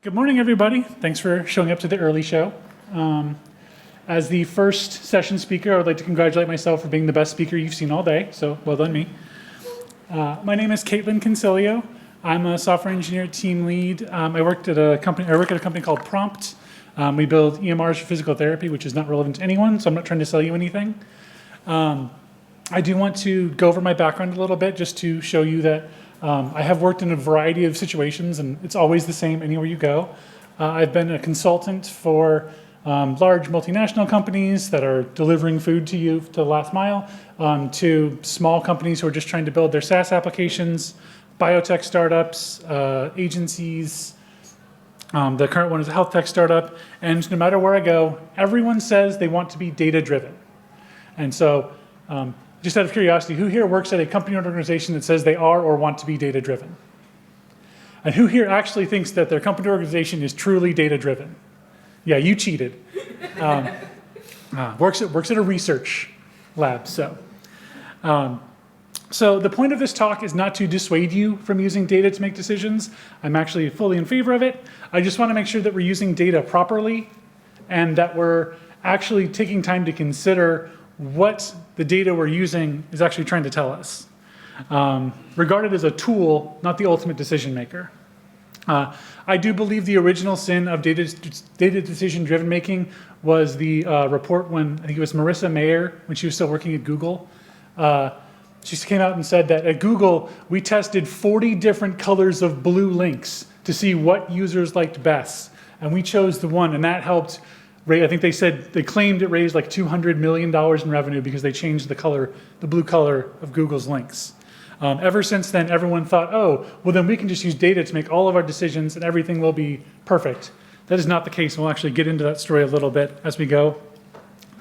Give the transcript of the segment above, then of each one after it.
Good morning, everybody. Thanks for showing up to the early show. As the first session speaker, I would like to congratulate myself for being the best speaker you've seen all day, so well done me. My name is Kaitlyn Concilio. I'm a software engineer team lead. I work at a company called Prompt. We build EMRs for physical therapy, which is not relevant to anyone, so I'm not trying to sell you anything. I do want to go over my background a little bit just to show you that I have worked in a variety of situations, and it's always the same anywhere you go. I've been a consultant for large multinational companies that are delivering food to you to the last mile, to small companies who are just trying to build their SaaS applications, biotech startups, agencies. The current one is a health tech startup, and no matter where I go, everyone says they want to be data-driven. And so, just out of curiosity, who here works at a company or organization that says they are or want to be data-driven? And who here actually thinks that their company or organization is truly data-driven? Yeah, you cheated. Works at a research lab. So the point of this talk is not to dissuade you from using data to make decisions. I'm actually fully in favor of it. I just want to make sure that we're using data properly and that we're actually taking time to consider what the data we're using is actually trying to tell us. Regarded as a tool, not the ultimate decision maker. I do believe the original sin of data decision-driven making was the report when, I think it was Marissa Mayer, when she was still working at Google. She came out and said that at Google, we tested 40 different colors of blue links to see what users liked best. And we chose the one, and that helped. I think they claimed it raised like $200 million in revenue because they changed the blue color of Google's links. Ever since then, everyone thought, oh, well then we can just use data to make all of our decisions and everything will be perfect. That is not the case. We'll actually get into that story a little bit as we go.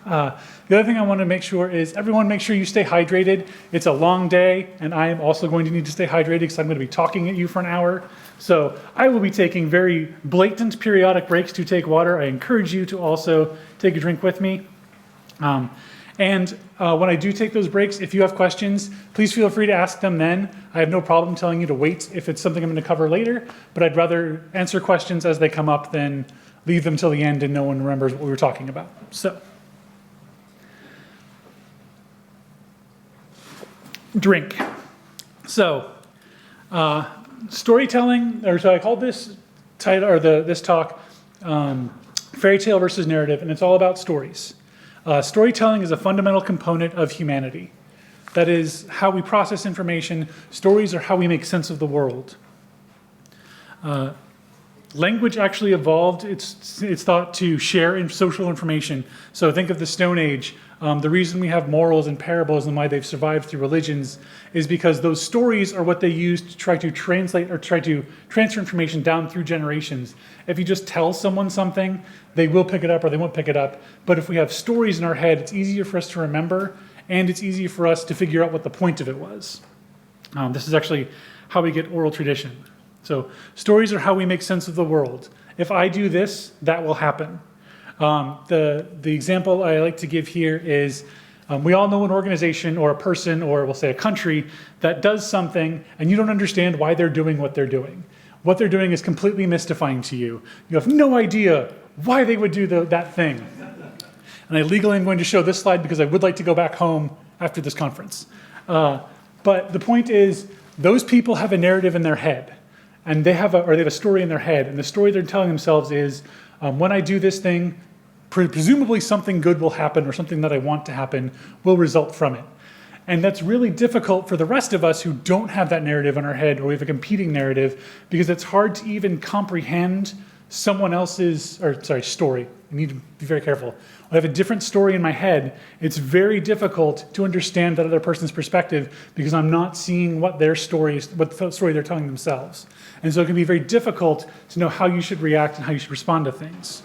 The other thing I want to make sure is everyone make sure you stay hydrated. It's a long day, and I am also going to need to stay hydrated because I'm going to be talking at you for an hour. So I will be taking very blatant periodic breaks to take water. I encourage you to also take a drink with me. And when I do take those breaks, if you have questions, please feel free to ask them then. I have no problem telling you to wait if it's something I'm going to cover later, but I'd rather answer questions as they come up than leave them till the end and no one remembers what we were talking about. So, drink. So, storytelling, or so I called this title, or this talk, Fairytale versus Narrative, and it's all about stories. Storytelling is a fundamental component of humanity. That is how we process information. Stories are how we make sense of the world. Language actually evolved. It's thought to share in social information. So think of the Stone Age. The reason we have morals and parables and why they've survived through religions is because those stories are what they use to try to translate or try to transfer information down through generations. If you just tell someone something, they will pick it up or they won't pick it up. But if we have stories in our head, it's easier for us to remember and it's easier for us to figure out what the point of it was. This is actually how we get oral tradition. So stories are how we make sense of the world. If I do this, that will happen. The example I like to give here is we all know an organization or a person or we'll say a country that does something and you don't understand why they're doing what they're doing. What they're doing is completely mystifying to you. You have no idea why they would do that thing. And I legally am going to show this slide because I would like to go back home after this conference. But the point is those people have a narrative in their head. And they have a story in their head, and the story they're telling themselves is, when I do this thing, presumably something good will happen or something that I want to happen will result from it. And that's really difficult for the rest of us who don't have that narrative in our head or we have a competing narrative because it's hard to even comprehend someone else's, story. I need to be very careful. When I have a different story in my head, it's very difficult to understand that other person's perspective because I'm not seeing what the story they're telling themselves. And so it can be very difficult to know how you should react and how you should respond to things.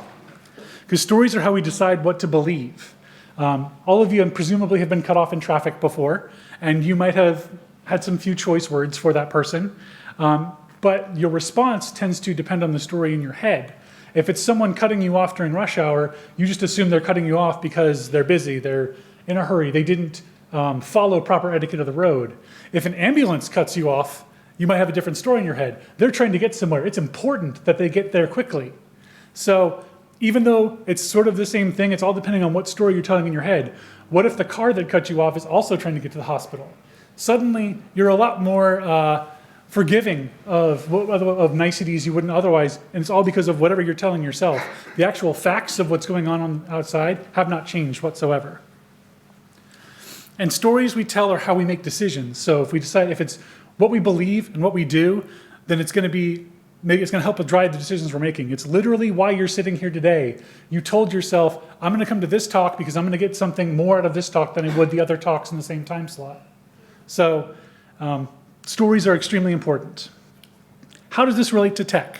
Because stories are how we decide what to believe. All of you presumably have been cut off in traffic before, and you might have had some few choice words for that person. But your response tends to depend on the story in your head. If it's someone cutting you off during rush hour, you just assume they're cutting you off because they're busy, they're in a hurry, they didn't follow proper etiquette of the road. If an ambulance cuts you off, You might have a different story in your head. They're trying to get somewhere. It's important that they get there quickly. So even though it's sort of the same thing, it's all depending on what story you're telling in your head. What if the car that cut you off is also trying to get to the hospital? Suddenly, you're a lot more forgiving of niceties you wouldn't otherwise, and it's all because of whatever you're telling yourself. The actual facts of what's going on outside have not changed whatsoever. And stories we tell are how we make decisions. So if we decide if it's what we believe and what we do, then it's going to help us drive the decisions we're making. It's literally why you're sitting here today. You told yourself, I'm going to come to this talk because I'm going to get something more out of this talk than I would the other talks in the same time slot. So stories are extremely important. How does this relate to tech?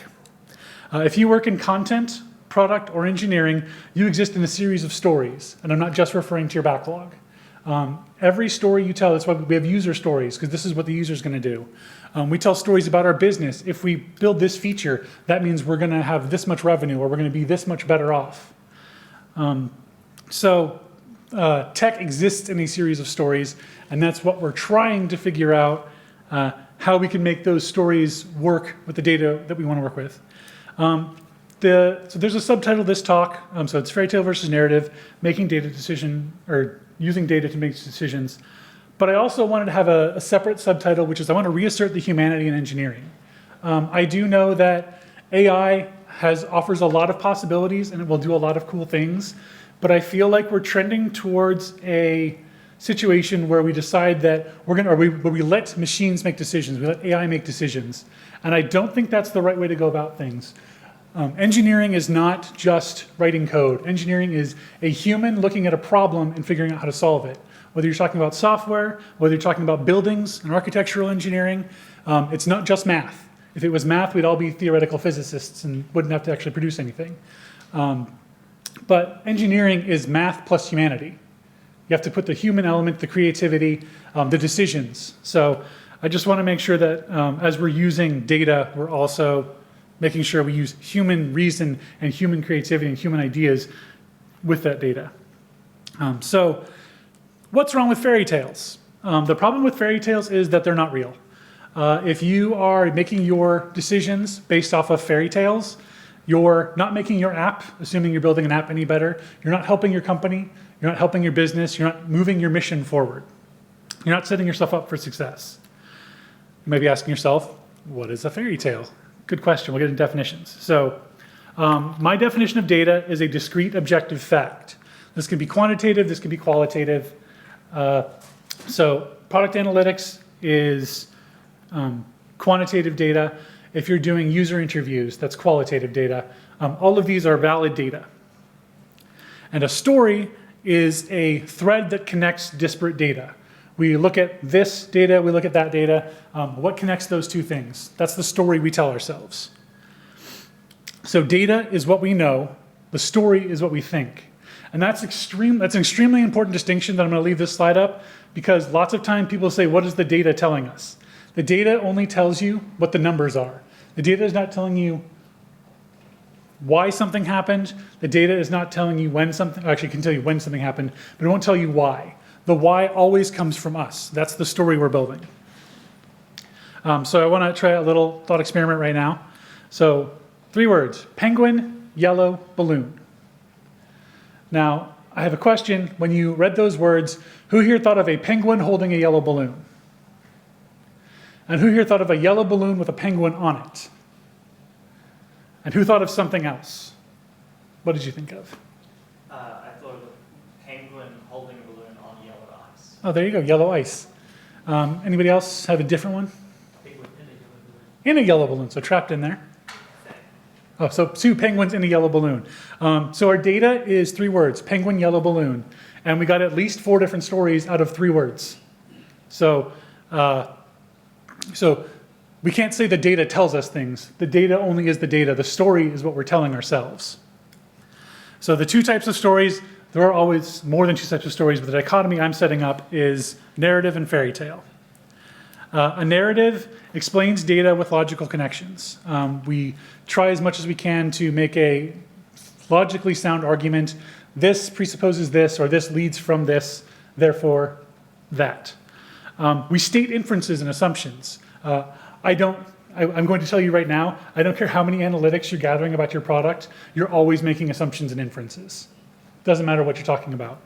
If you work in content, product, or engineering, you exist in a series of stories. And I'm not just referring to your backlog. Every story you tell, that's why we have user stories, because this is what the user is going to do. We tell stories about our business. If we build this feature, that means we're going to have this much revenue, or we're going to be this much better off. Tech exists in a series of stories, and that's what we're trying to figure out, how we can make those stories work with the data that we want to work with. So there's a subtitle of this talk. So it's Fairytale versus Narrative, making data decision, or using data to make decisions. But I also wanted to have a separate subtitle, which is I want to reassert the humanity in engineering. I do know that AI offers a lot of possibilities and it will do a lot of cool things, but I feel like we're trending towards a situation where we decide that where we let machines make decisions, we let AI make decisions. And I don't think that's the right way to go about things. Engineering is not just writing code. Engineering is a human looking at a problem and figuring out how to solve it. Whether you're talking about software, whether you're talking about buildings and architectural engineering, it's not just math. If it was math, we'd all be theoretical physicists and wouldn't have to actually produce anything. But engineering is math plus humanity. You have to put the human element, the creativity, the decisions. So I just want to make sure that as we're using data, we're also making sure we use human reason and human creativity and human ideas with that data. So what's wrong with fairy tales? The problem with fairy tales is that they're not real. If you are making your decisions based off of fairy tales, you're not making your app, assuming you're building an app, any better. You're not helping your company. You're not helping your business. You're not moving your mission forward. You're not setting yourself up for success. You might be asking yourself, what is a fairy tale? Good question. We'll get into definitions. So my definition of data is a discrete objective fact. This can be quantitative. This can be qualitative. So product analytics is quantitative data. If you're doing user interviews, that's qualitative data. All of these are valid data. And a story is a thread that connects disparate data. We look at this data, we look at that data. What connects those two things? That's the story we tell ourselves. So data is what we know. The story is what we think. And that's an extremely important distinction that I'm going to leave this slide up, because lots of time people say, what is the data telling us? The data only tells you what the numbers are. The data is not telling you why something happened. The data is not telling you when something, actually it can tell you when something happened, but it won't tell you why. The why always comes from us. That's the story we're building. So I want to try a little thought experiment right now. So 3 words: penguin, yellow, balloon. Now, I have a question. When you read those words, who here thought of a penguin holding a yellow balloon? And who here thought of a yellow balloon with a penguin on it? And who thought of something else? What did you think of? I thought of a penguin holding a balloon on yellow ice. Oh, there you go, yellow ice. Anybody else have a different one? Penguin in a yellow balloon. In a yellow balloon, so trapped in there. Oh, so 2 penguins in a yellow balloon. So our data is 3 words: penguin, yellow balloon. And we got at least 4 different stories out of 3 words. So we can't say the data tells us things. The data only is the data. The story is what we're telling ourselves. So the 2 types of stories, there are always more than 2 types of stories, but the dichotomy I'm setting up is narrative and fairy tale. A narrative explains data with logical connections. We try as much as we can to make a logically sound argument. This presupposes this, or this leads from this, therefore that. We state inferences and assumptions. I'm going to tell you right now, I don't care how many analytics you're gathering about your product, you're always making assumptions and inferences. Doesn't matter what you're talking about.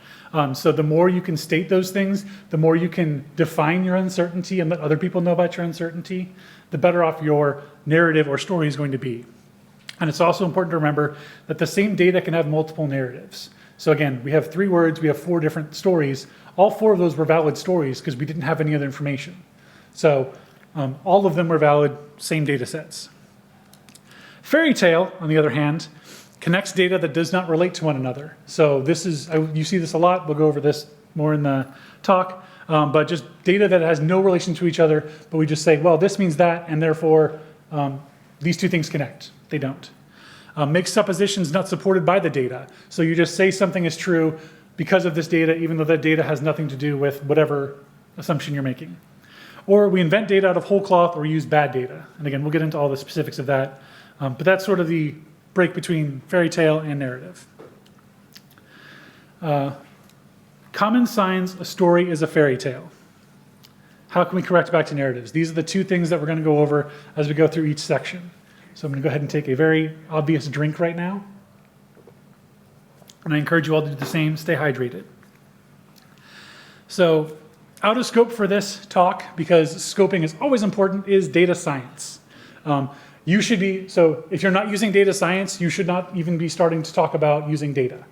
So the more you can state those things, the more you can define your uncertainty and let other people know about your uncertainty, the better off your narrative or story is going to be. And it's also important to remember that the same data can have multiple narratives. So again, we have 3 words, we have 4 different stories. All 4 of those were valid stories because we didn't have any other information. So all of them were valid, same data sets. Fairytale, on the other hand, connects data that does not relate to one another. So this is, you see this a lot, we'll go over this more in the talk, but just data that has no relation to each other, but we just say, well, this means that, and therefore these 2 things connect. They don't. Make suppositions not supported by the data. So you just say something is true because of this data, even though that data has nothing to do with whatever assumption you're making. Or we invent data out of whole cloth or use bad data. And again, we'll get into all the specifics of that. But that's sort of the break between fairy tale and narrative. Common signs a story is a fairy tale. How can we correct back to narratives? These are the 2 things that we're going to go over as we go through each section. So I'm going to go ahead and take a very obvious drink right now. And I encourage you all to do the same. Stay hydrated. So out of scope for this talk, because scoping is always important, is data science. You should be, so if you're not using data science, you should not even be starting to talk about using data.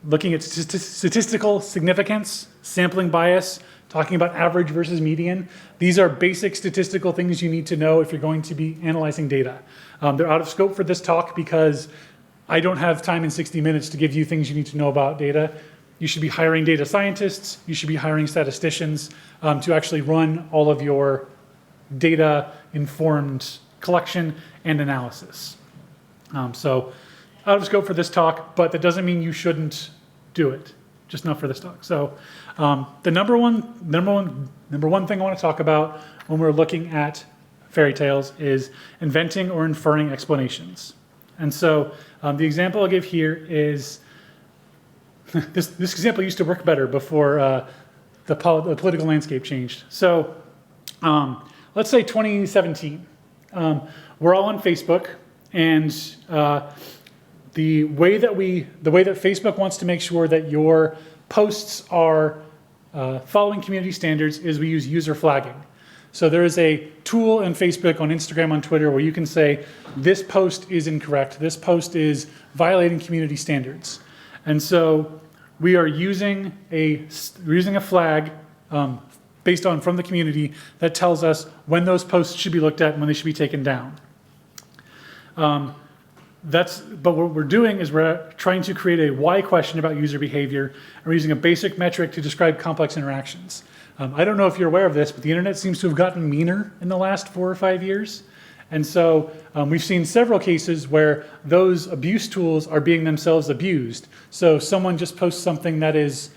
Looking at statistical significance, sampling bias, talking about average versus median. These are basic statistical things you need to know if you're going to be analyzing data. They're out of scope for this talk because I don't have time in 60 minutes to give you things you need to know about data. You should be hiring data scientists. You should be hiring statisticians to actually run all of your data-informed collection and analysis. So out of scope for this talk, but that doesn't mean you shouldn't do it, just not for this talk. So the number one thing I want to talk about when we're looking at fairy tales is inventing or inferring explanations. And so the example I'll give here is, this example used to work better before the political landscape changed. So let's say 2017. We're all on Facebook, and the way that Facebook wants to make sure that your posts are following community standards is we use user flagging. So there is a tool in Facebook, on Instagram, on Twitter, where you can say, this post is incorrect, this post is violating community standards. And so we are using a flag based on from the community that tells us when those posts should be looked at and when they should be taken down. But what we're doing is we're trying to create a why question about user behavior, and we're using a basic metric to describe complex interactions. I don't know if you're aware of this, but the internet seems to have gotten meaner in the last 4 or 5 years. And so we've seen several cases where those abuse tools are being themselves abused. So someone just posts something that is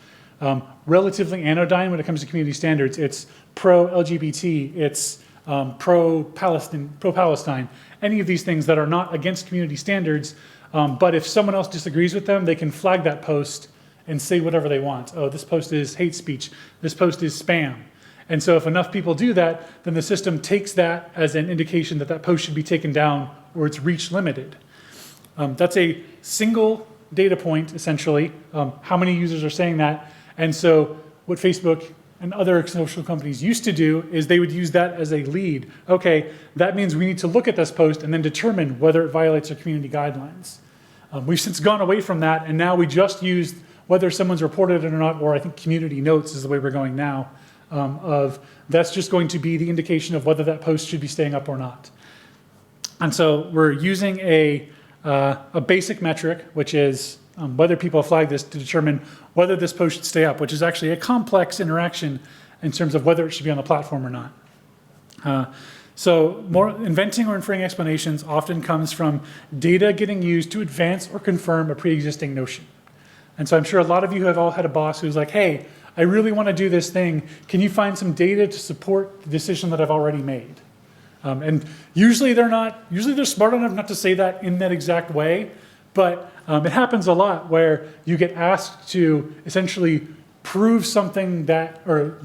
relatively anodyne when it comes to community standards. It's pro-LGBT, it's pro-Palestine, any of these things that are not against community standards, but if someone else disagrees with them, they can flag that post and say whatever they want. Oh, this post is hate speech, this post is spam. And so if enough people do that, then the system takes that as an indication that that post should be taken down or it's reach limited. That's a single data point, essentially, how many users are saying that. And so what Facebook and other social companies used to do is they would use that as a lead. Okay, that means we need to look at this post and then determine whether it violates our community guidelines. We've since gone away from that, and now we just use whether someone's reported it or not, or I think community notes is the way we're going now, of that's just going to be the indication of whether that post should be staying up or not. And so we're using a basic metric, which is whether people flag this to determine whether this post should stay up, which is actually a complex interaction in terms of whether it should be on the platform or not. So more inventing or inferring explanations often comes from data getting used to advance or confirm a pre-existing notion. And so I'm sure a lot of you have all had a boss who's like, hey, I really want to do this thing. Can you find some data to support the decision that I've already made? And usually they're smart enough not to say that in that exact way, but it happens a lot where you get asked to essentially prove something that, or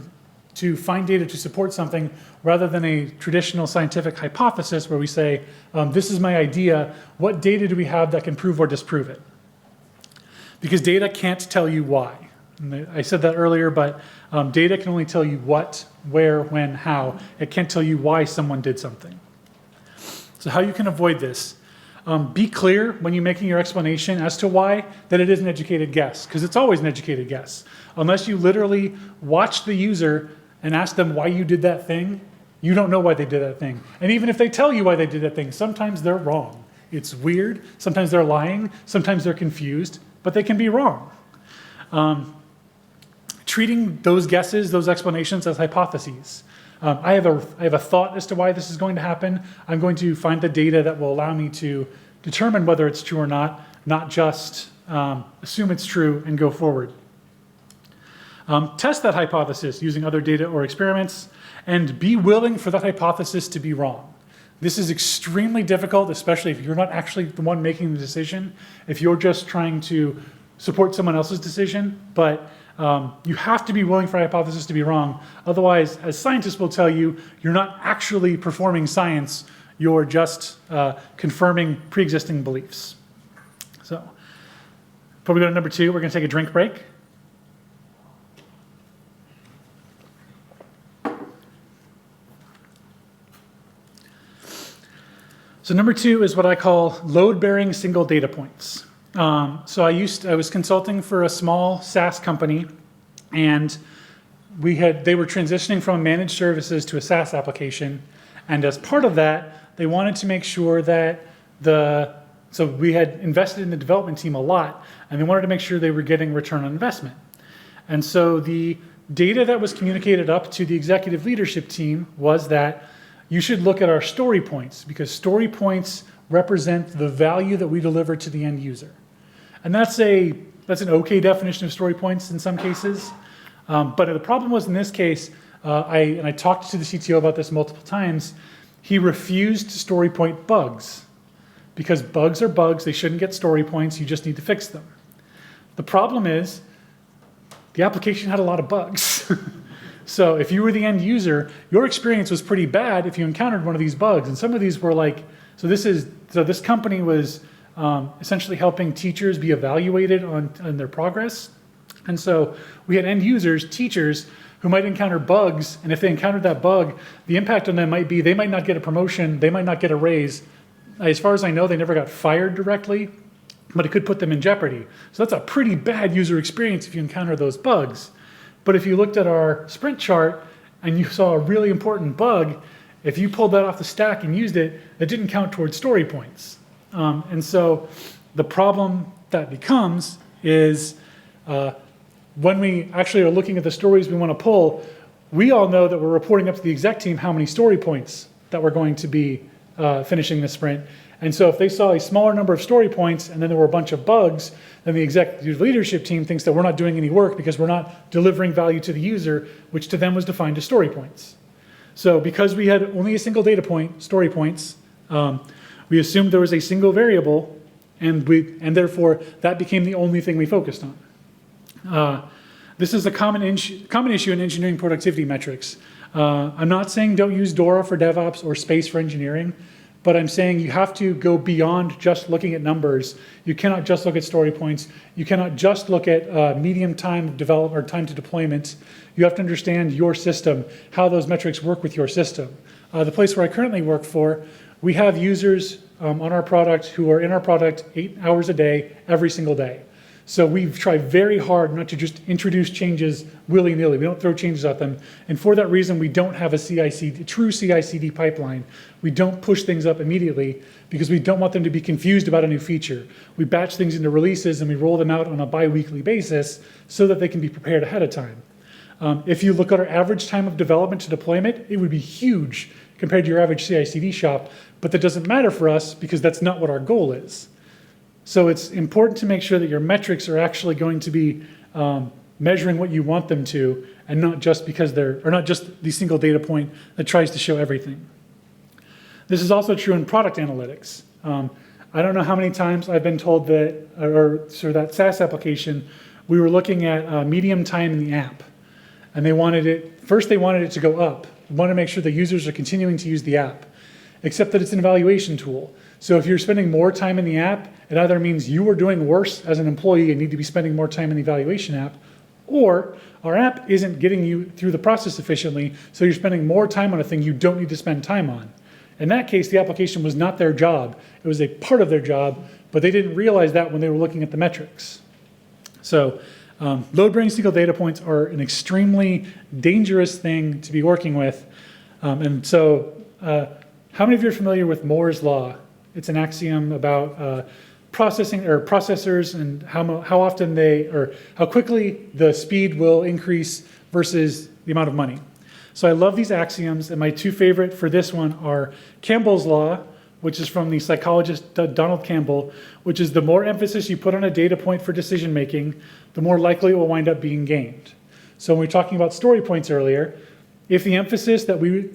to find data to support something rather than a traditional scientific hypothesis where we say, this is my idea, what data do we have that can prove or disprove it? Because data can't tell you why. And I said that earlier, but data can only tell you what, where, when, how. It can't tell you why someone did something. So how you can avoid this? Be clear when you're making your explanation as to why that it is an educated guess, because it's always an educated guess. Unless you literally watch the user and ask them why you did that thing, you don't know why they did that thing. And even if they tell you why they did that thing, sometimes they're wrong. It's weird. Sometimes they're lying. Sometimes they're confused, but they can be wrong. Treating those guesses, those explanations as hypotheses. I have a thought as to why this is going to happen. I'm going to find the data that will allow me to determine whether it's true or not just assume it's true and go forward. Test that hypothesis using other data or experiments, and be willing for that hypothesis to be wrong. This is extremely difficult, especially if you're not actually the one making the decision, if you're just trying to support someone else's decision, but you have to be willing for a hypothesis to be wrong. Otherwise, as scientists will tell you, you're not actually performing science, you're just confirming pre-existing beliefs. So, before we go to number 2, we're going to take a drink break. So number 2 is what I call load-bearing single data points. So I was consulting for a small SaaS company, and they were transitioning from managed services to a SaaS application, and as part of that, they wanted to make sure that so we had invested in the development team a lot, and they wanted to make sure they were getting return on investment. And so the data that was communicated up to the executive leadership team was that you should look at our story points, because story points represent the value that we deliver to the end user. And that's an okay definition of story points in some cases. But the problem was in this case, I talked to the CTO about this multiple times, he refused story point bugs. Because bugs are bugs, they shouldn't get story points, you just need to fix them. The problem is, the application had a lot of bugs. So if you were the end user, your experience was pretty bad if you encountered one of these bugs. And some of these were like, so this company was essentially helping teachers be evaluated on their progress. And so we had end users, teachers, who might encounter bugs. And if they encountered that bug, the impact on them might be, they might not get a promotion, they might not get a raise. As far as I know, they never got fired directly, but it could put them in jeopardy. So that's a pretty bad user experience if you encounter those bugs. But if you looked at our sprint chart and you saw a really important bug, if you pulled that off the stack and used it, it didn't count towards story points. And so the problem that becomes is when we actually are looking at the stories we want to pull, we all know that we're reporting up to the exec team how many story points that we're going to be finishing the sprint. And so if they saw a smaller number of story points and then there were a bunch of bugs, then the executive leadership team thinks that we're not doing any work because we're not delivering value to the user, which to them was defined as story points. So because we had only a single data point, story points, we assumed there was a single variable, and therefore that became the only thing we focused on. This is a common issue in engineering productivity metrics. I'm not saying don't use Dora for DevOps or Space for engineering, but I'm saying you have to go beyond just looking at numbers. You cannot just look at story points. You cannot just look at medium time of development or time to deployment. You have to understand your system, how those metrics work with your system. The place where I currently work for, we have users on our product who are in our product 8 hours a day, every single day. So we've tried very hard not to just introduce changes willy-nilly. We don't throw changes at them. And for that reason, we don't have a true CI/CD pipeline. We don't push things up immediately because we don't want them to be confused about a new feature. We batch things into releases and we roll them out on a bi-weekly basis so that they can be prepared ahead of time. If you look at our average time of development to deployment, it would be huge compared to your average CI/CD shop, but that doesn't matter for us because that's not what our goal is. So it's important to make sure that your metrics are actually going to be measuring what you want them to, and not just the single data point that tries to show everything. This is also true in product analytics. I don't know how many times I've been told that, that SaaS application, we were looking at medium time in the app. And they wanted it to go up. We want to make sure the users are continuing to use the app, except that it's an evaluation tool. So if you're spending more time in the app, it either means you are doing worse as an employee and need to be spending more time in the evaluation app, or our app isn't getting you through the process efficiently, so you're spending more time on a thing you don't need to spend time on. In that case, the application was not their job. It was a part of their job, but they didn't realize that when they were looking at the metrics. So load-bearing single data points are an extremely dangerous thing to be working with. And so how many of you are familiar with Moore's law? It's an axiom about processing or processors and how often or how quickly the speed will increase versus the amount of money. So I love these axioms, and my two favorite for this one are Campbell's law, which is from the psychologist Donald Campbell, which is the more emphasis you put on a data point for decision making, the more likely it will wind up being gained. So when we were talking about story points earlier, if the emphasis that we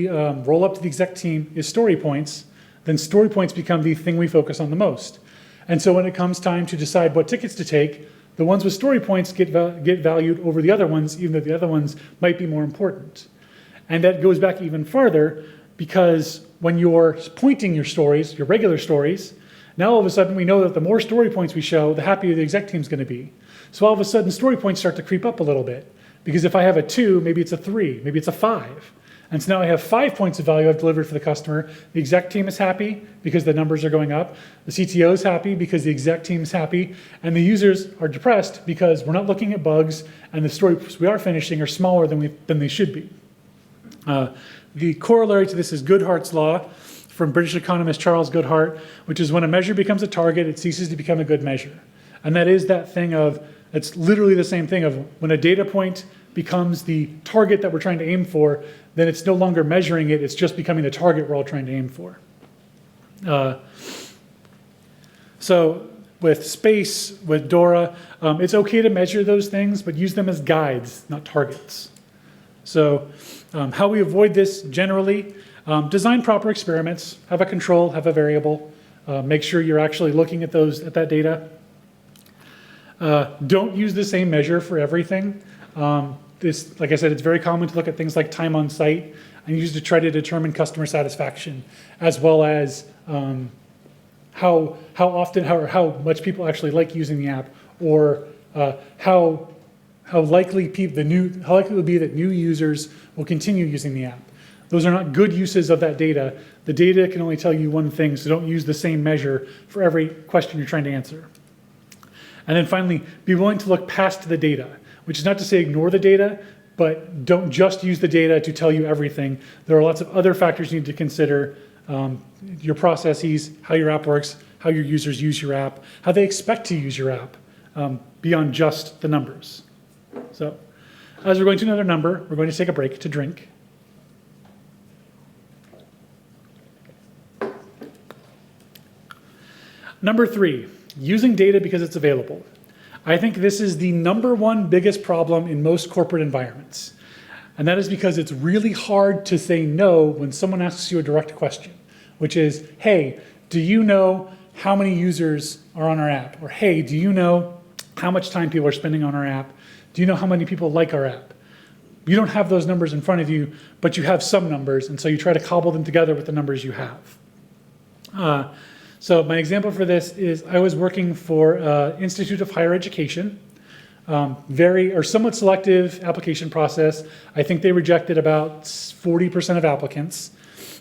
roll up to the exec team is story points, then story points become the thing we focus on the most. And so when it comes time to decide what tickets to take, the ones with story points get valued over the other ones, even though the other ones might be more important. And that goes back even farther, because when you're pointing your stories, your regular stories, now all of a sudden we know that the more story points we show, the happier the exec team's going to be. So all of a sudden story points start to creep up a little bit, because if I have a 2, maybe it's a 3, maybe it's a 5. And so now I have 5 points of value I've delivered for the customer. The exec team is happy because the numbers are going up. The CTO is happy because the exec team is happy. And the users are depressed because we're not looking at bugs, and the stories we are finishing are smaller than they should be. The corollary to this is Goodhart's law from British economist Charles Goodhart, which is when a measure becomes a target, it ceases to become a good measure. And that is that thing of, it's literally the same thing of when a data point becomes the target that we're trying to aim for, then it's no longer measuring it, it's just becoming the target we're all trying to aim for. So with space, with Dora, it's okay to measure those things, but use them as guides, not targets. So how we avoid this generally, design proper experiments, have a control, have a variable, make sure you're actually looking at that data. Don't use the same measure for everything. Like I said, it's very common to look at things like time on site and use to try to determine customer satisfaction, as well as how often or how much people actually like using the app, or how likely it will be that new users will continue using the app. Those are not good uses of that data. The data can only tell you one thing, so don't use the same measure for every question you're trying to answer. And then finally, be willing to look past the data, which is not to say ignore the data, but don't just use the data to tell you everything. There are lots of other factors you need to consider, your processes, how your app works, how your users use your app, how they expect to use your app, beyond just the numbers. So as we're going to another number, we're going to take a break to drink. Number 3, using data because it's available. I think this is the number one biggest problem in most corporate environments. And that is because it's really hard to say no when someone asks you a direct question, which is, hey, do you know how many users are on our app? Or hey, do you know how much time people are spending on our app? Do you know how many people like our app? You don't have those numbers in front of you, but you have some numbers, and so you try to cobble them together with the numbers you have. So my example for this is I was working for Institute of Higher Education, somewhat selective application process. I think they rejected about 40% of applicants,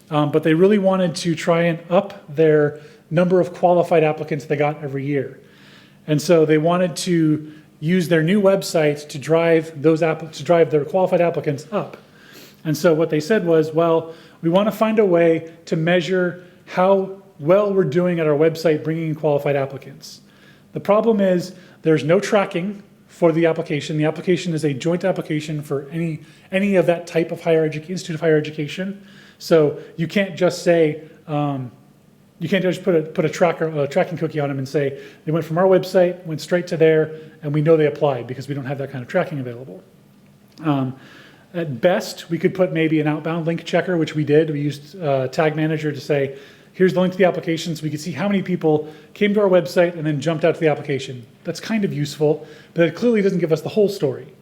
but they really wanted to try and up their number of qualified applicants they got every year. And so they wanted to use their new website to drive their qualified applicants up. And so what they said was, well, we want to find a way to measure how well we're doing at our website bringing in qualified applicants. The problem is there's no tracking for the application. The application is a joint application for any of that type of Institute of Higher Education. So you can't just say, you can't just put a tracking cookie on them and say, they went from our website, went straight to there, and we know they applied, because we don't have that kind of tracking available. At best, we could put maybe an outbound link checker, which we did. We used Tag Manager to say, here's the link to the application, so we could see how many people came to our website and then jumped out to the application. That's kind of useful, but it clearly doesn't give us the whole story.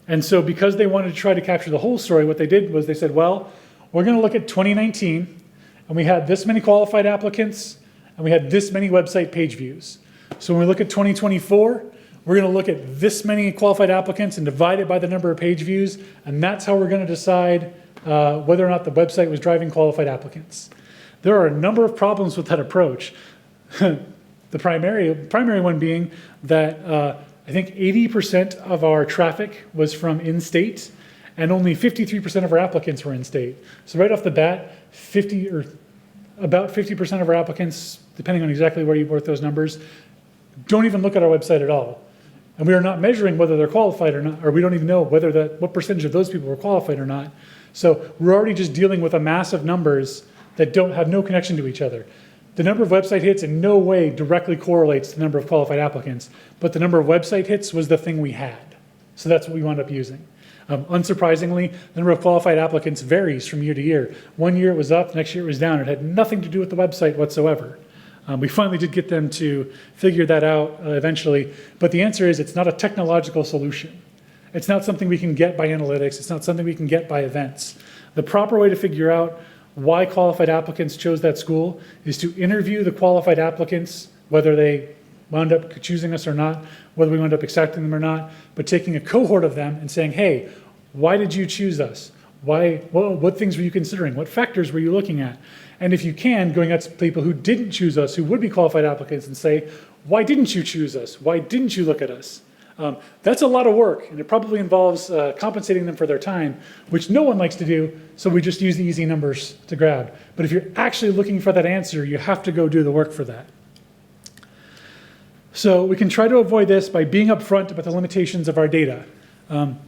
And so because they wanted to try to capture the whole story, what they did was they said, well, we're going to look at 2019, and we had this many qualified applicants, and we had this many website page views. So when we look at 2024, we're going to look at this many qualified applicants and divide it by the number of page views, and that's how we're going to decide whether or not the website was driving qualified applicants. There are a number of problems with that approach. The primary one being that I think 80% of our traffic was from in-state, and only 53% of our applicants were in-state. So right off the bat, about 50% of our applicants, depending on exactly where you work those numbers, don't even look at our website at all. And we are not measuring whether they're qualified or not, or we don't even know what percentage of those people were qualified or not. So we're already just dealing with a mass of numbers that have no connection to each other. The number of website hits in no way directly correlates to the number of qualified applicants, but the number of website hits was the thing we had. So that's what we wound up using. Unsurprisingly, the number of qualified applicants varies from year to year. One year it was up, next year it was down. It had nothing to do with the website whatsoever. We finally did get them to figure that out eventually, but the answer is it's not a technological solution. It's not something we can get by analytics. It's not something we can get by events. The proper way to figure out why qualified applicants chose that school is to interview the qualified applicants, whether they wound up choosing us or not, whether we wound up accepting them or not, but taking a cohort of them and saying, hey, why did you choose us? What things were you considering? What factors were you looking at? And if you can, going out to people who didn't choose us, who would be qualified applicants, and say, why didn't you choose us? Why didn't you look at us? That's a lot of work, and it probably involves compensating them for their time, which no one likes to do, so we just use the easy numbers to grab. But if you're actually looking for that answer, you have to go do the work for that. So we can try to avoid this by being upfront about the limitations of our data.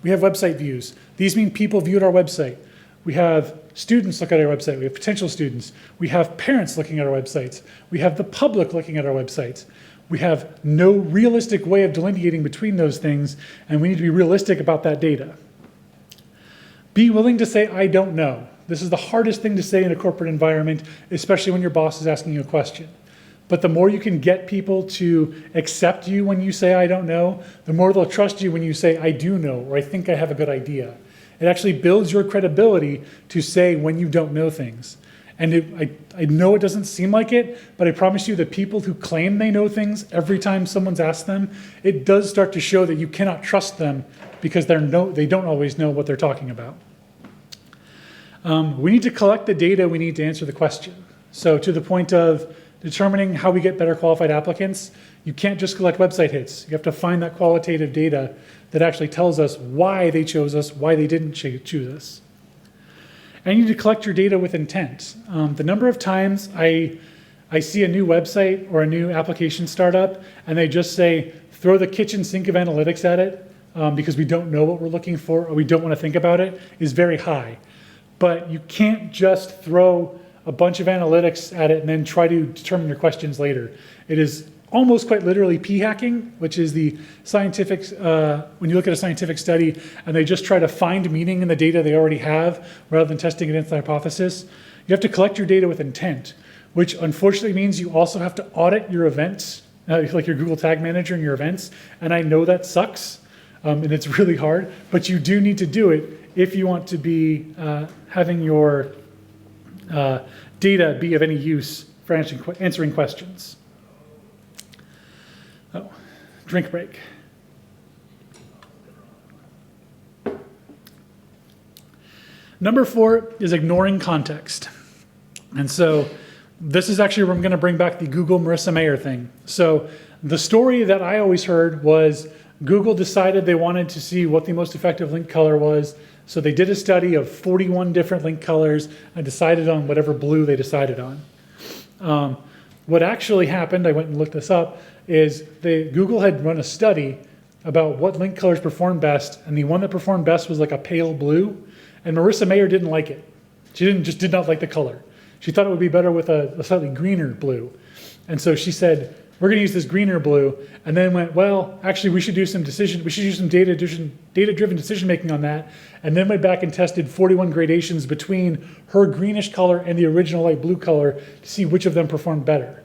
We have website views. These mean people viewed our website. We have students look at our website. We have potential students. We have parents looking at our websites. We have the public looking at our websites. We have no realistic way of delineating between those things, and we need to be realistic about that data. Be willing to say, I don't know. This is the hardest thing to say in a corporate environment, especially when your boss is asking you a question. But the more you can get people to accept you when you say, I don't know, the more they'll trust you when you say, I do know, or I think I have a good idea. It actually builds your credibility to say when you don't know things. And I know it doesn't seem like it, but I promise you that people who claim they know things, every time someone's asked them, it does start to show that you cannot trust them because they don't always know what they're talking about. We need to collect the data we need to answer the question. So to the point of determining how we get better qualified applicants, you can't just collect website hits. You have to find that qualitative data that actually tells us why they chose us, why they didn't choose us. And you need to collect your data with intent. The number of times I see a new website or a new application startup and they just say, throw the kitchen sink of analytics at it because we don't know what we're looking for or we don't want to think about it is very high. But you can't just throw a bunch of analytics at it and then try to determine your questions later. It is almost quite literally p-hacking, which is the scientific, when you look at a scientific study and they just try to find meaning in the data they already have rather than testing against the hypothesis. You have to collect your data with intent, which unfortunately means you also have to audit your events, like your Google Tag Manager and your events. And I know that sucks and it's really hard, but you do need to do it if you want to be having your data be of any use for answering questions. Oh, drink break. Number 4 is ignoring context. And so this is actually where I'm going to bring back the Google Marissa Mayer thing. So the story that I always heard was Google decided they wanted to see what the most effective link color was. So they did a study of 41 different link colors and decided on whatever blue they decided on. What actually happened, I went and looked this up, is Google had run a study about what link colors performed best, and the one that performed best was like a pale blue, and Marissa Mayer didn't like it. She did not like the color. She thought it would be better with a slightly greener blue. And so she said, we're going to use this greener blue, and then went, well, actually we should do some data-driven decision-making on that, and then went back and tested 41 gradations between her greenish color and the original light blue color to see which of them performed better.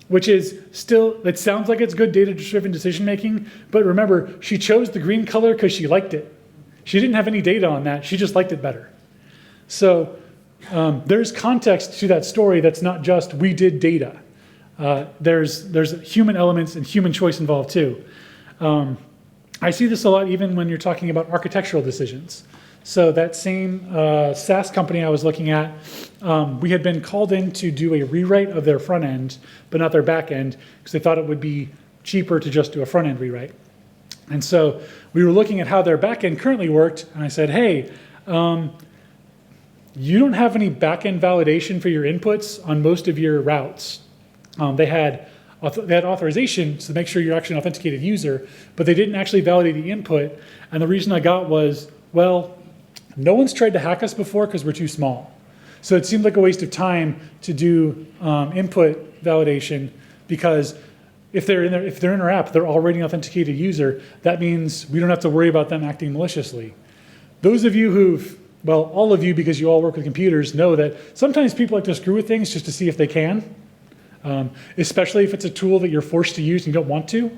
Which is still, it sounds like it's good data-driven decision-making, but remember, she chose the green color because she liked it. She didn't have any data on that. She just liked it better. So there's context to that story that's not just we did data. There's human elements and human choice involved too. I see this a lot even when you're talking about architectural decisions. So that same SaaS company I was looking at, we had been called in to do a rewrite of their front end, but not their back end, because they thought it would be cheaper to just do a front end rewrite. And so we were looking at how their back end currently worked, and I said, hey, you don't have any back end validation for your inputs on most of your routes. They had authorization to make sure you're actually an authenticated user, but they didn't actually validate the input. And the reason I got was, well, no one's tried to hack us before because we're too small. So it seemed like a waste of time to do input validation, because if they're in our app, they're already an authenticated user. That means we don't have to worry about them acting maliciously. Those of you well, all of you, because you all work with computers, know that sometimes people like to screw with things just to see if they can, especially if it's a tool that you're forced to use and you don't want to.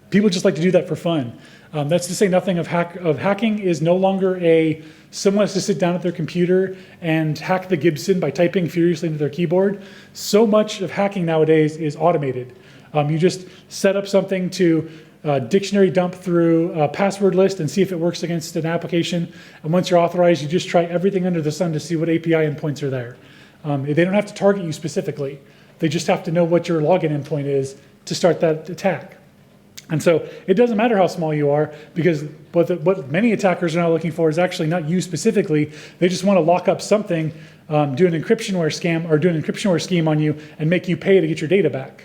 People just like to do that for fun. That's to say nothing of hacking is no longer someone has to sit down at their computer and hack the Gibson by typing furiously into their keyboard. So much of hacking nowadays is automated. You just set up something to dictionary dump through a password list and see if it works against an application. And once you're authorized, you just try everything under the sun to see what API endpoints are there. They don't have to target you specifically. They just have to know what your login endpoint is to start that attack. And so it doesn't matter how small you are, because what many attackers are now looking for is actually not you specifically. They just want to lock up something, do an encryptionware scam or do an encryptionware scheme on you and make you pay to get your data back.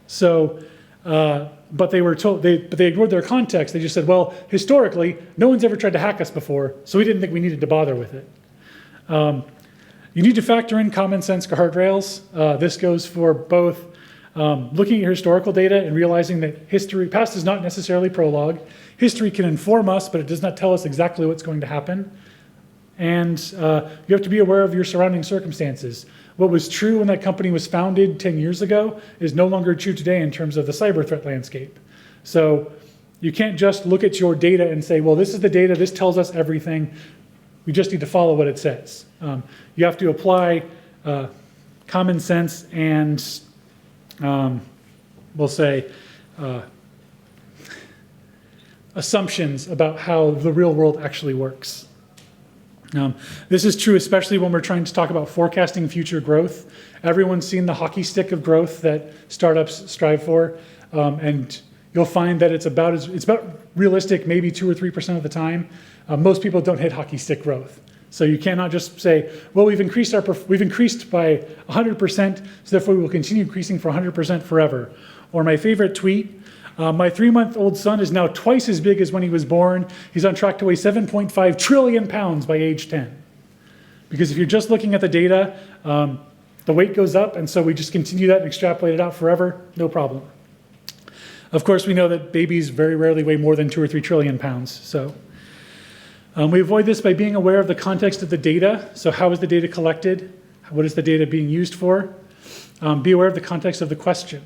So, but they were told, but they ignored their context. They just said, well, historically, no one's ever tried to hack us before, so we didn't think we needed to bother with it. You need to factor in common sense guardrails. This goes for both looking at your historical data and realizing that past is not necessarily prologue. History can inform us, but it does not tell us exactly what's going to happen. And you have to be aware of your surrounding circumstances. What was true when that company was founded 10 years ago is no longer true today in terms of the cyber threat landscape. So you can't just look at your data and say, well, this is the data, this tells us everything. We just need to follow what it says. You have to apply common sense and we'll say assumptions about how the real world actually works. This is true especially when we're trying to talk about forecasting future growth. Everyone's seen the hockey stick of growth that startups strive for, and you'll find that it's about realistic maybe 2 or 3% of the time. Most people don't hit hockey stick growth. So you cannot just say, well, we've increased by 100%, so therefore we will continue increasing for 100% forever. Or my favorite tweet, my 3-month-old son is now twice as big as when he was born. He's on track to weigh 7.5 trillion pounds by age 10. Because if you're just looking at the data, the weight goes up, and so we just continue that and extrapolate it out forever, no problem. Of course, we know that babies very rarely weigh more than 2 or 3 trillion pounds. So we avoid this by being aware of the context of the data. So how is the data collected? What is the data being used for? Be aware of the context of the question.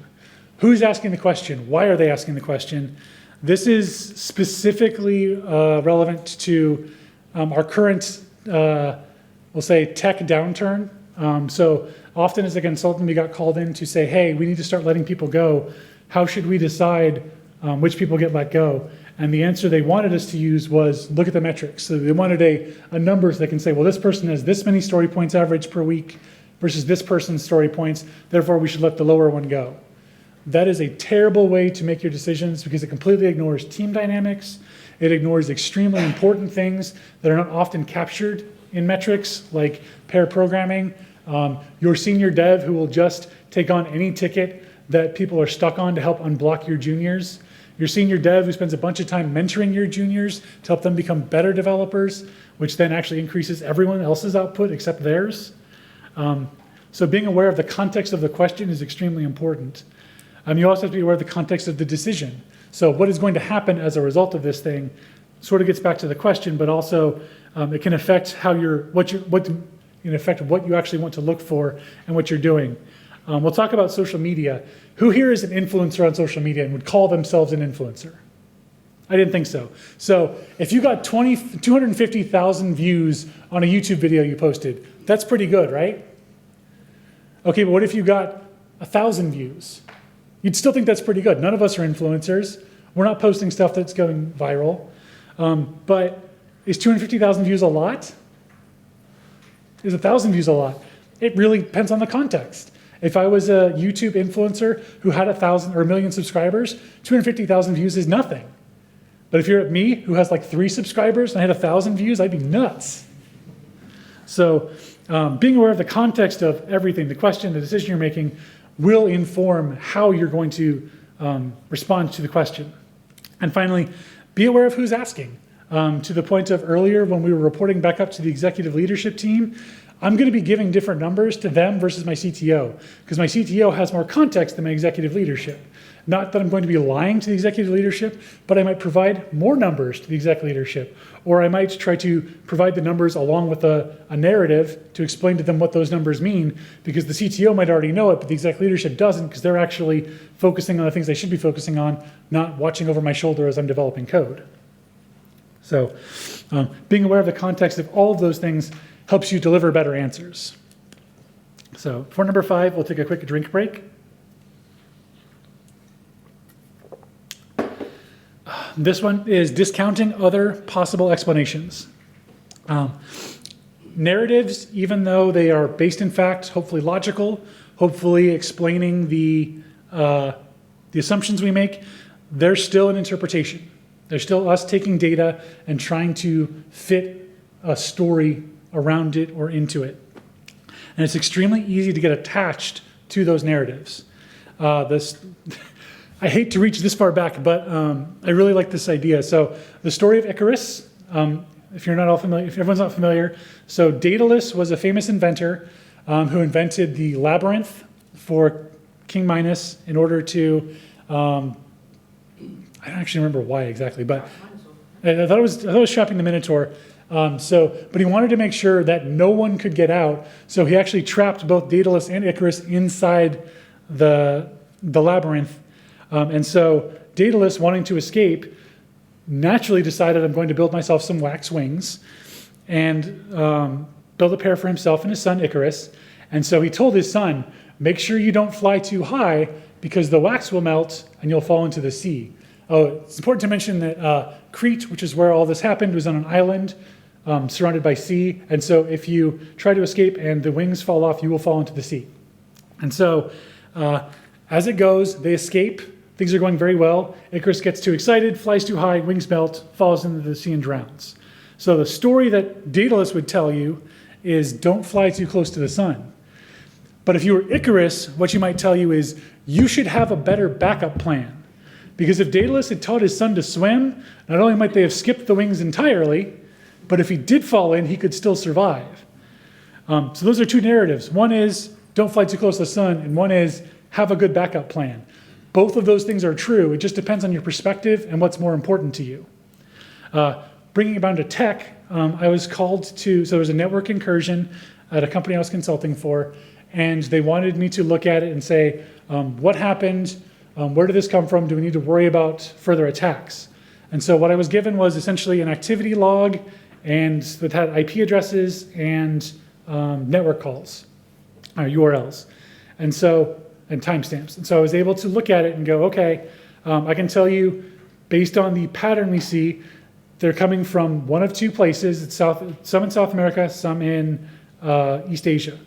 Who's asking the question? Why are they asking the question? This is specifically relevant to our current, we'll say, tech downturn. So often as a consultant, we got called in to say, hey, we need to start letting people go. How should we decide which people get let go? And the answer they wanted us to use was look at the metrics. So they wanted a number so they can say, well, this person has this many story points average per week versus this person's story points. Therefore, we should let the lower one go. That is a terrible way to make your decisions because it completely ignores team dynamics. It ignores extremely important things that are not often captured in metrics like pair programming. Your senior dev who will just take on any ticket that people are stuck on to help unblock your juniors. Your senior dev who spends a bunch of time mentoring your juniors to help them become better developers, which then actually increases everyone else's output except theirs. So being aware of the context of the question is extremely important. You also have to be aware of the context of the decision. So what is going to happen as a result of this thing sort of gets back to the question, but also it can affect how what you actually want to look for and what you're doing. We'll talk about social media. Who here is an influencer on social media and would call themselves an influencer? I didn't think so. So if you got 250,000 views on a YouTube video you posted, that's pretty good, right? Okay, but what if you got 1,000 views? You'd still think that's pretty good. None of us are influencers. We're not posting stuff that's going viral. But is 250,000 views a lot? Is 1,000 views a lot? It really depends on the context. If I was a YouTube influencer who had 1,000 or 1 million subscribers, 250,000 views is nothing. But if you're at me, who has like 3 subscribers, and I had 1,000 views, I'd be nuts. So being aware of the context of everything, the question, the decision you're making, will inform how you're going to respond to the question. And finally, be aware of who's asking. To the point of earlier when we were reporting back up to the executive leadership team, I'm going to be giving different numbers to them versus my CTO, because my CTO has more context than my executive leadership. Not that I'm going to be lying to the executive leadership, but I might provide more numbers to the exec leadership, or I might try to provide the numbers along with a narrative to explain to them what those numbers mean, because the CTO might already know it, but the exec leadership doesn't, because they're actually focusing on the things they should be focusing on, not watching over my shoulder as I'm developing code. So being aware of the context of all of those things helps you deliver better answers. So for number 5, we'll take a quick drink break. This one is discounting other possible explanations. Narratives, even though they are based in fact, hopefully logical, hopefully explaining the assumptions we make, they're still an interpretation. They're still us taking data and trying to fit a story around it or into it. And it's extremely easy to get attached to those narratives. I hate to reach this far back, but I really like this idea. So the story of Icarus, if you're not all familiar, if everyone's not familiar, so Daedalus was a famous inventor who invented the labyrinth for King Minos in order to, I don't actually remember why exactly, but I thought it was trapping the Minotaur. But he wanted to make sure that no one could get out, so he actually trapped both Daedalus and Icarus inside the labyrinth. And so Daedalus, wanting to escape, naturally decided, I'm going to build myself some wax wings and build a pair for himself and his son Icarus. And so he told his son, make sure you don't fly too high because the wax will melt and you'll fall into the sea. Oh, it's important to mention that Crete, which is where all this happened, was on an island surrounded by sea. And so if you try to escape and the wings fall off, you will fall into the sea. And so as it goes, they escape. Things are going very well. Icarus gets too excited, flies too high, wings melt, falls into the sea and drowns. So the story that Daedalus would tell you is don't fly too close to the sun. But if you were Icarus, what you might tell you is you should have a better backup plan. Because if Daedalus had taught his son to swim, not only might they have skipped the wings entirely, but if he did fall in, he could still survive. So those are two narratives. One is don't fly too close to the sun, and one is have a good backup plan. Both of those things are true. It just depends on your perspective and what's more important to you. Bringing it down to tech, I was called to, so there was a network incursion at a company I was consulting for, and they wanted me to look at it and say, what happened? Where did this come from? Do we need to worry about further attacks? And so what I was given was essentially an activity log and that had IP addresses and network calls, URLs. And timestamps. And so I was able to look at it and go, okay, I can tell you based on the pattern we see, they're coming from one of two places. It's some in South America, some in East Asia.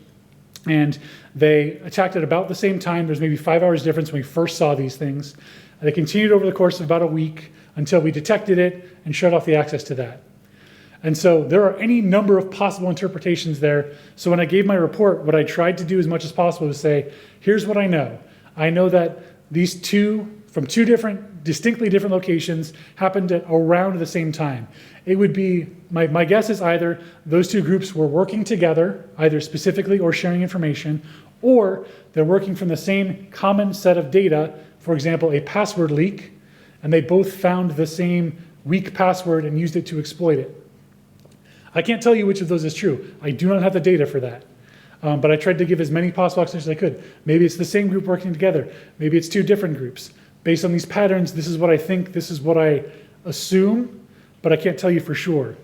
And they attacked at about the same time. There's maybe 5 hours difference when we first saw these things. They continued over the course of about a week until we detected it and shut off the access to that. And so there are any number of possible interpretations there. So when I gave my report, what I tried to do as much as possible was say, here's what I know. I know that these two, from two distinctly different locations, happened at around the same time. It would be, my guess is either those two groups were working together, either specifically or sharing information, or they're working from the same common set of data, for example, a password leak, and they both found the same weak password and used it to exploit it. I can't tell you which of those is true. I do not have the data for that. But I tried to give as many possible explanations as I could. Maybe it's the same group working together. Maybe it's two different groups. Based on these patterns, this is what I think, this is what I assume, but I can't tell you for sure.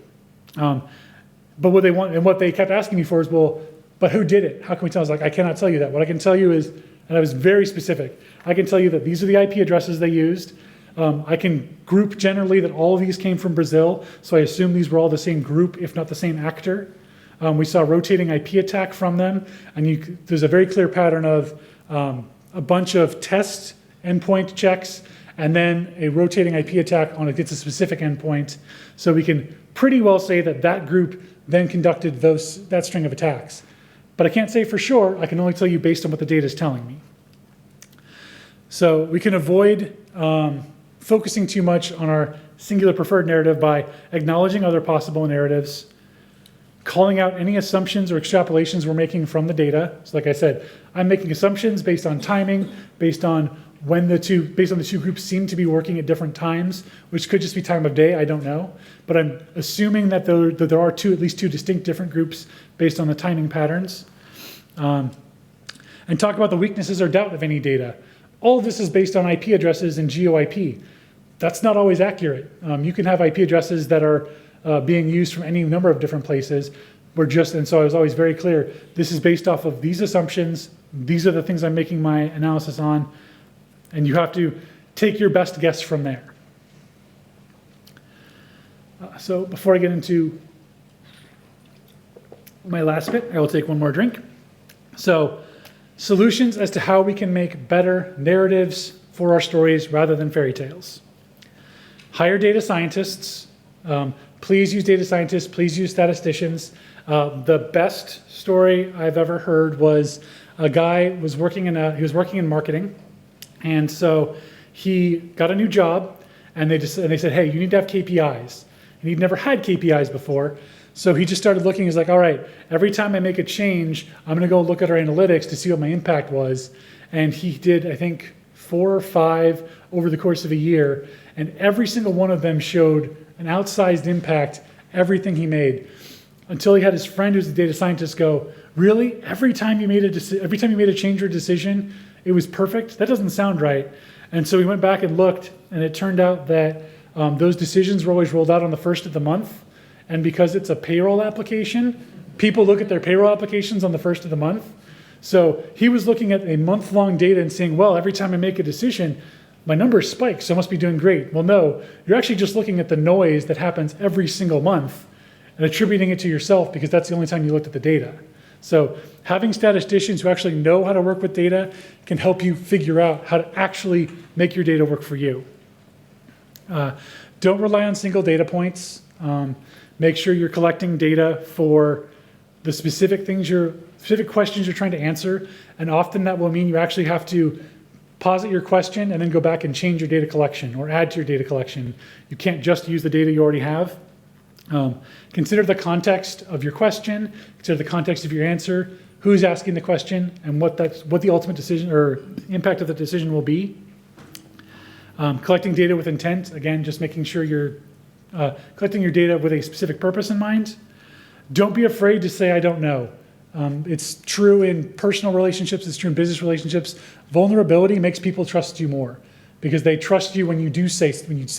But what they want, and what they kept asking me for is, well, but who did it? How can we tell? I was like, I cannot tell you that. What I can tell you is, and I was very specific, I can tell you that these are the IP addresses they used. I can group generally that all of these came from Brazil, so I assume these were all the same group, if not the same actor. We saw a rotating IP attack from them, and there's a very clear pattern of a bunch of test endpoint checks, and then a rotating IP attack on it gets a specific endpoint. So we can pretty well say that that group then conducted that string of attacks. But I can't say for sure. I can only tell you based on what the data is telling me. So we can avoid focusing too much on our singular preferred narrative by acknowledging other possible narratives, calling out any assumptions or extrapolations we're making from the data. So like I said, I'm making assumptions based on timing, based on the two groups seem to be working at different times, which could just be time of day, I don't know. But I'm assuming that there are at least two distinct different groups based on the timing patterns. And talk about the weaknesses or doubt of any data. All of this is based on IP addresses and GeoIP. That's not always accurate. You can have IP addresses that are being used from any number of different places. And so I was always very clear, this is based off of these assumptions. These are the things I'm making my analysis on. And you have to take your best guess from there. So before I get into my last bit, I will take one more drink. So solutions as to how we can make better narratives for our stories rather than fairy tales. Hire data scientists. Please use data scientists. Please use statisticians. The best story I've ever heard was a guy was working in marketing, and so he got a new job, and they said, hey, you need to have KPIs. And he'd never had KPIs before, so he just started looking. He's like, all right, every time I make a change, I'm going to go look at our analytics to see what my impact was. And he did, I think, 4 or 5 over the course of a year, and every single one of them showed an outsized impact, everything he made, until he had his friend who's a data scientist go, really? Every time you made a change or decision, it was perfect? That doesn't sound right. And so we went back and looked, and it turned out that those decisions were always rolled out on the first of the month. And because it's a payroll application, people look at their payroll applications on the first of the month. So he was looking at a month-long data and saying, well, every time I make a decision, my numbers spike, so I must be doing great. Well, no, you're actually just looking at the noise that happens every single month and attributing it to yourself because that's the only time you looked at the data. So having statisticians who actually know how to work with data can help you figure out how to actually make your data work for you. Don't rely on single data points. Make sure you're collecting data for the specific questions you're trying to answer. And often that will mean you actually have to posit your question and then go back and change your data collection or add to your data collection. You can't just use the data you already have. Consider the context of your question, consider the context of your answer, who's asking the question, and what the ultimate decision or impact of the decision will be. Collecting data with intent, again, just making sure you're collecting your data with a specific purpose in mind. Don't be afraid to say, I don't know. It's true in personal relationships, it's true in business relationships. Vulnerability makes people trust you more because they trust you when you say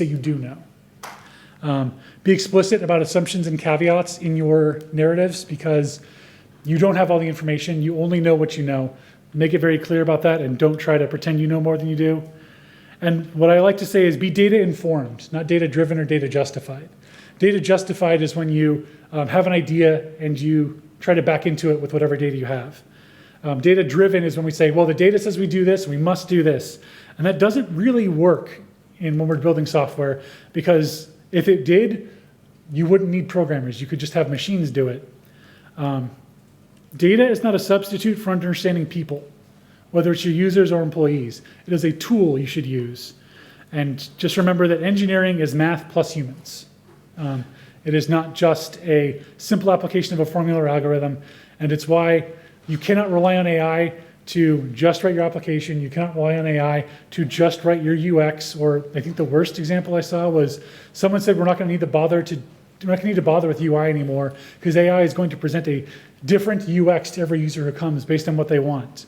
you do know. Be explicit about assumptions and caveats in your narratives because you don't have all the information, you only know what you know. Make it very clear about that and don't try to pretend you know more than you do. And what I like to say is be data informed, not data driven or data justified. Data justified is when you have an idea and you try to back into it with whatever data you have. Data driven is when we say, well, the data says we do this, we must do this. And that doesn't really work when we're building software because if it did, you wouldn't need programmers. You could just have machines do it. Data is not a substitute for understanding people, whether it's your users or employees. It is a tool you should use. And just remember that engineering is math plus humans. It is not just a simple application of a formula or algorithm. And it's why you cannot rely on AI to just write your application. You cannot rely on AI to just write your UX. Or I think the worst example I saw was someone said we're not going to need to bother with UI anymore because AI is going to present a different UX to every user who comes based on what they want.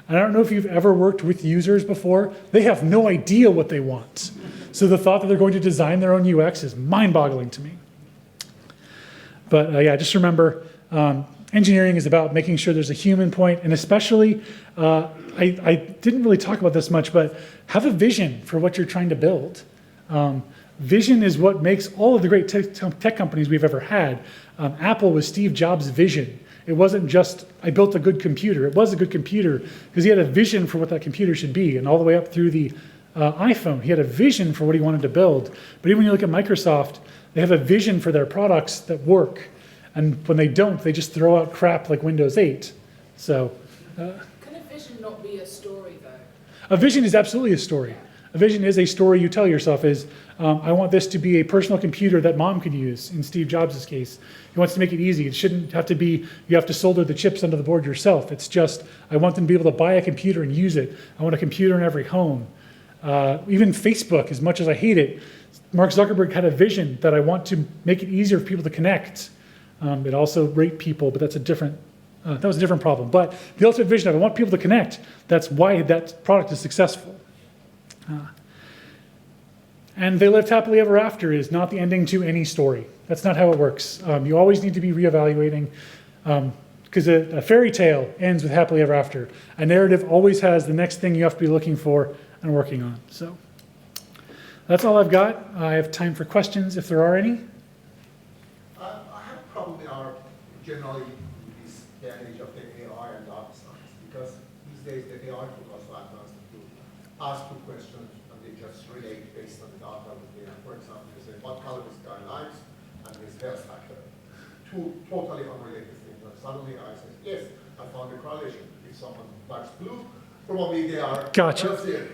And I don't know if you've ever worked with users before. They have no idea what they want. So the thought that they're going to design their own UX is mind-boggling to me. But yeah, just remember, engineering is about making sure there's a human point, and especially, I didn't really talk about this much, but have a vision for what you're trying to build. Vision is what makes all of the great tech companies we've ever had. Apple was Steve Jobs' vision. It wasn't just, I built a good computer. It was a good computer because he had a vision for what that computer should be, and all the way up through the iPhone, he had a vision for what he wanted to build. But even when you look at Microsoft, they have a vision for their products that work. And when they don't, they just throw out crap like Windows 8. So, Can a vision not be a story, though? a vision is absolutely a story. A vision is a story you tell yourself is, I want this to be a personal computer that mom could use, in Steve Jobs' case. He wants to make it easy. It shouldn't have to be, you have to solder the chips under the board yourself. It's just, I want them to be able to buy a computer and use it. I want a computer in every home. Even Facebook, as much as I hate it, Mark Zuckerberg had a vision that I want to make it easier for people to connect. It also raped people, but that's a different, that was a different problem. But the ultimate vision of I want people to connect, that's why that product is successful. And they lived happily ever after is not the ending to any story. That's not how it works. You always need to be reevaluating, because a fairy tale ends with happily ever after. A narrative always has the next thing you have to be looking for and working on. So that's all I've got. I have time for questions if there are any. I have a problem generally in this day and age of the AI and data science, because these days the AI tools are so advanced to ask two questions and they just relate based on the data that they have. For example, you say, what color this guy likes, and his hair factor. Two totally unrelated things. And suddenly I say, yes, I found a correlation. If someone likes blue, probably they are Gotcha. healthier.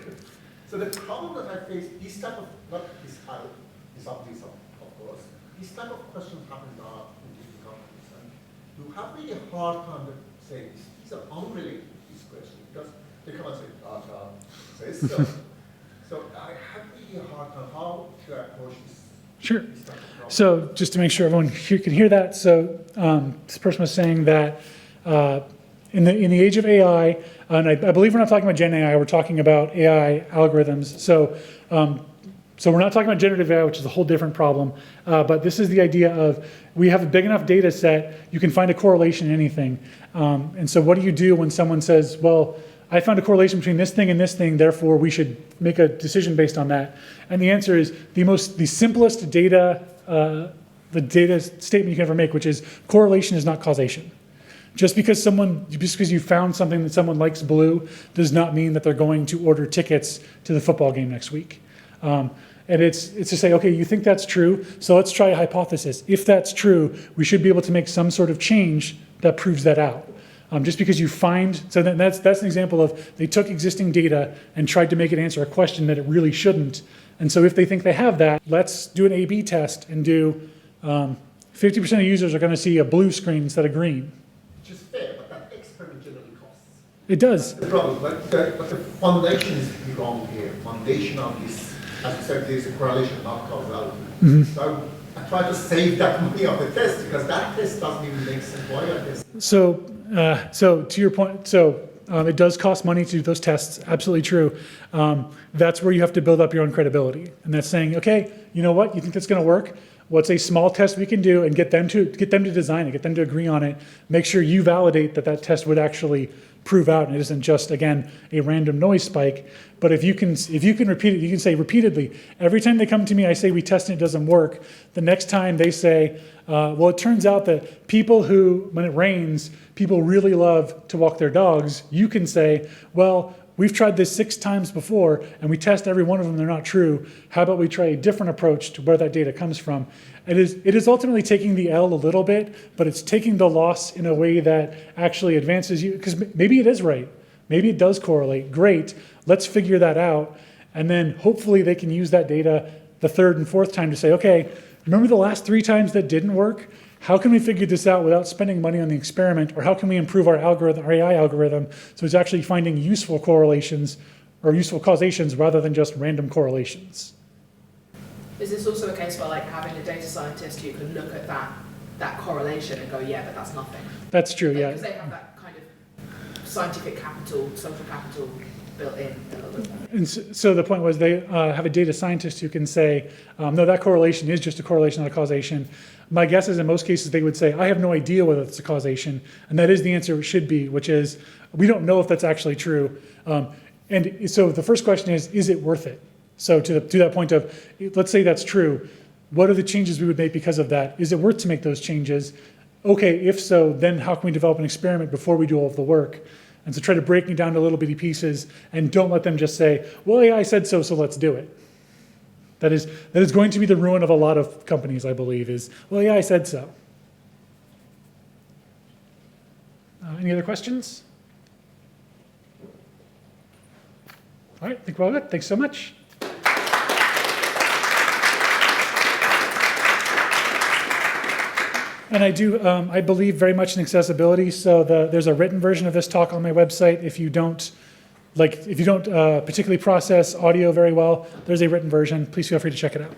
So the problem that I face, this type of, not this type, of course, this type of questions happen now in different companies. And you have really a hard time to say these are unrelated to this question, because they come and say, data says so. So I have really a hard time how to approach this. Sure. This type of problem. So just to make sure everyone here can hear that, so this person was saying that in the age of AI, and I believe we're not talking about Gen AI, we're talking about AI algorithms. So we're not talking about generative AI, which is a whole different problem. But this is the idea of we have a big enough data set, you can find a correlation in anything. And so what do you do when someone says, well, I found a correlation between this thing and this thing, therefore we should make a decision based on that? And the answer is the simplest data, the data statement you can ever make, which is correlation is not causation. Just because you found something that someone likes blue does not mean that they're going to order tickets to the football game next week. And it's to say, okay, you think that's true, so let's try a hypothesis. If that's true, we should be able to make some sort of change that proves that out. Just because you find, so that's an example of they took existing data and tried to make it answer a question that it really shouldn't. And so if they think they have that, let's do an A/B test and do 50% of users are going to see a blue screen instead of green. Which is fair, but that experiment generally costs. It does. The problem, but the foundation is wrong here. Foundation of this, as you said, there's a correlation, not causality. So I try to save that money of the test, because that test doesn't even make sense. Why are tests? So to your point, it does cost money to do those tests. Absolutely true. That's where you have to build up your own credibility, and that's saying, okay, you know what? You think that's going to work? What's a small test we can do, and get them to design it, get them to agree on it. Make sure you validate that test would actually prove out, and it isn't just, again, a random noise spike. But if you can repeat it, you can say repeatedly, every time they come to me, I say we test and it doesn't work. The next time they say, well, it turns out that people who, when it rains, people really love to walk their dogs. You can say, well, we've tried this 6 times before, and we test every one of them, they're not true. How about we try a different approach to where that data comes from? It is ultimately taking the L a little bit, but it's taking the loss in a way that actually advances you, because maybe it is right. Maybe it does correlate. Great, let's figure that out. And then hopefully they can use that data the 3rd and 4th time to say, okay, remember the last 3 times that didn't work? How can we figure this out without spending money on the experiment? Or how can we improve our algorithm, our AI algorithm, so it's actually finding useful correlations or useful causations rather than just random correlations? Is this also a case where, like, having a data scientist, you can look at that correlation and go, yeah, but that's nothing? That's true, yeah. Because they have that kind of scientific capital, social capital. built in a little bit. And so the point was they have a data scientist who can say, no, that correlation is just a correlation, not a causation. My guess is in most cases they would say, I have no idea whether it's a causation. And that is the answer it should be, which is, we don't know if that's actually true. And so the first question is it worth it? So to that point of, let's say that's true, what are the changes we would make because of that? Is it worth to make those changes? Okay, if so, then how can we develop an experiment before we do all of the work? And so try to break me down to little bitty pieces and don't let them just say, well, AI said so, so let's do it. That is going to be the ruin of a lot of companies, I believe, is, well, AI said so. Any other questions? All right, I think we're all good. Thanks so much. And I believe very much in accessibility. So there's a written version of this talk on my website. If you don't particularly process audio very well, there's a written version. Please feel free to check it out.